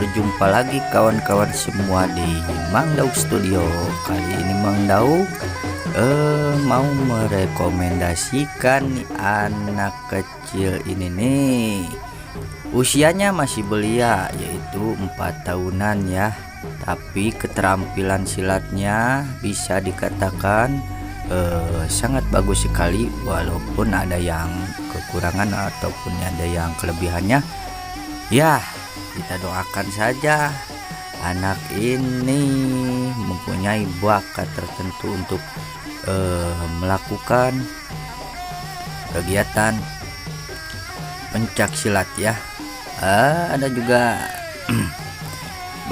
Berjumpa lagi kawan-kawan semua di Mang Daud Studio. Kali ini Mang Daud mau merekomendasikan anak kecil ini nih. Usianya masih belia, yaitu 4 tahunan ya. Tapi keterampilan silatnya bisa dikatakan sangat bagus sekali, walaupun ada yang kekurangan ataupun ada yang kelebihannya. Ya, kita doakan saja anak ini mempunyai bakat tertentu untuk melakukan kegiatan pencak silat ya. Ada juga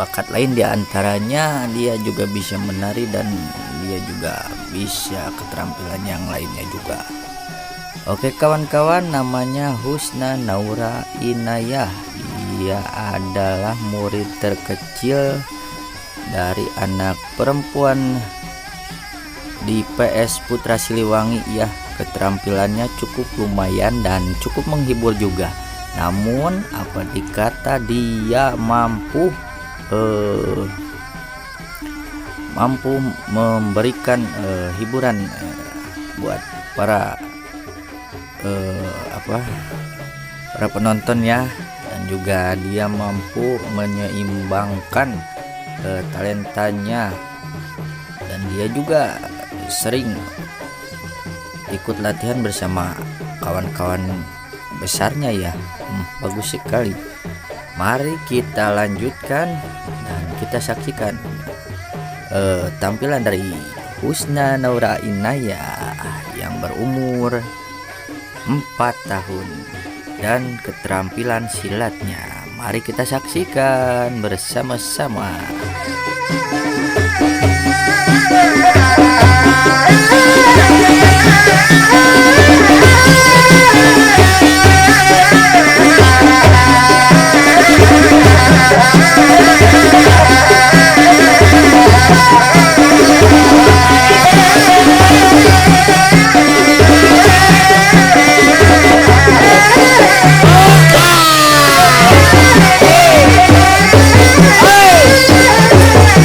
bakat lain, diantaranya dia juga bisa menari dan dia juga bisa keterampilan yang lainnya juga. Oke kawan-kawan, namanya Husna Naura Inayah. Dia adalah murid terkecil dari anak perempuan di PS Putra Siliwangi ya. Keterampilannya cukup lumayan dan cukup menghibur juga. Namun apa dikata dia mampu memberikan hiburan buat para penonton ya, dan juga dia mampu menyeimbangkan talentanya, dan dia juga sering ikut latihan bersama kawan-kawan besarnya ya. Bagus sekali. Mari kita lanjutkan dan kita saksikan tampilan dari Husna Naura Inayah yang berumur 4 tahun dan keterampilan silatnya. Mari kita saksikan bersama-sama.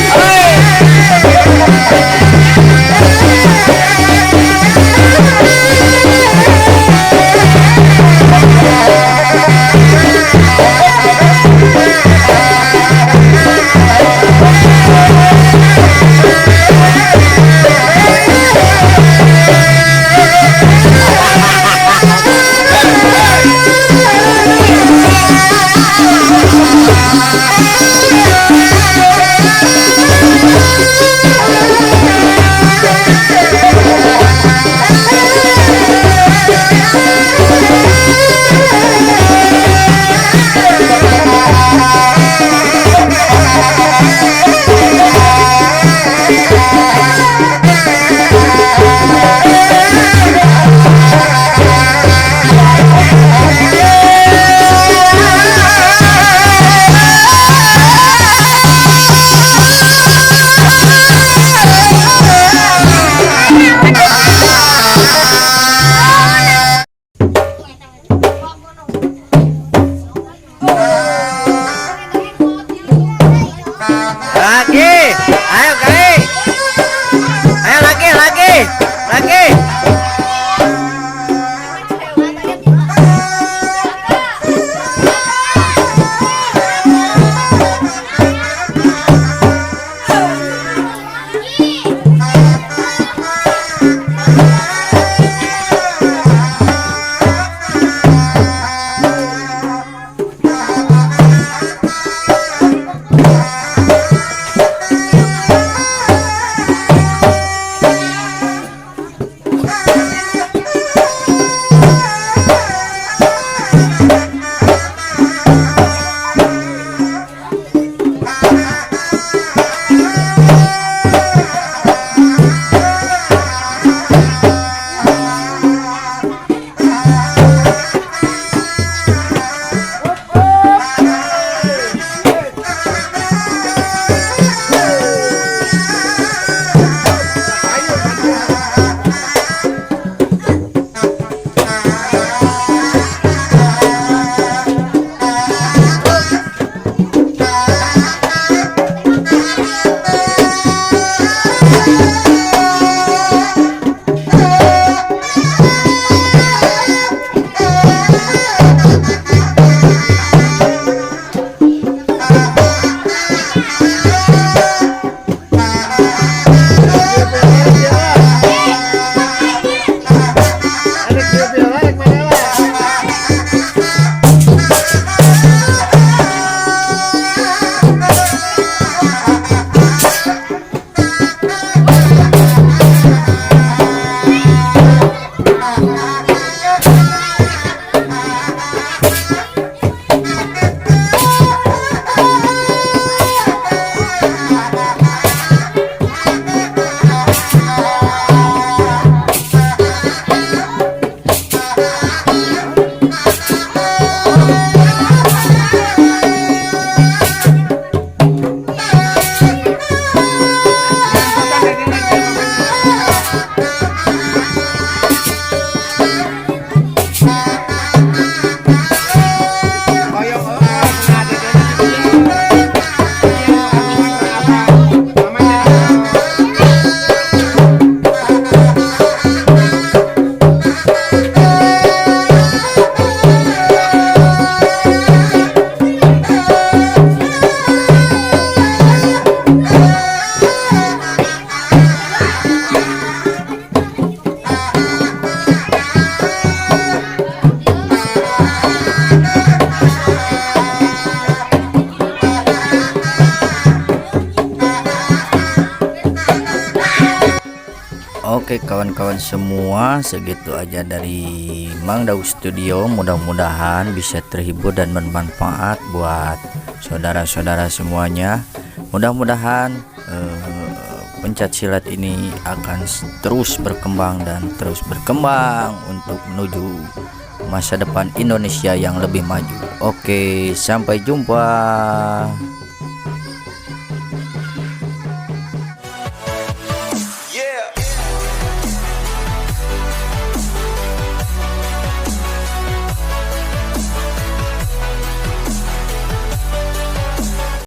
Hey! Oke kawan-kawan semua, segitu aja dari Mang Daud Studio. Mudah-mudahan bisa terhibur dan bermanfaat buat saudara-saudara semuanya. Mudah-mudahan pencak silat ini akan terus berkembang dan terus berkembang untuk menuju masa depan Indonesia yang lebih maju. Oke, sampai jumpa.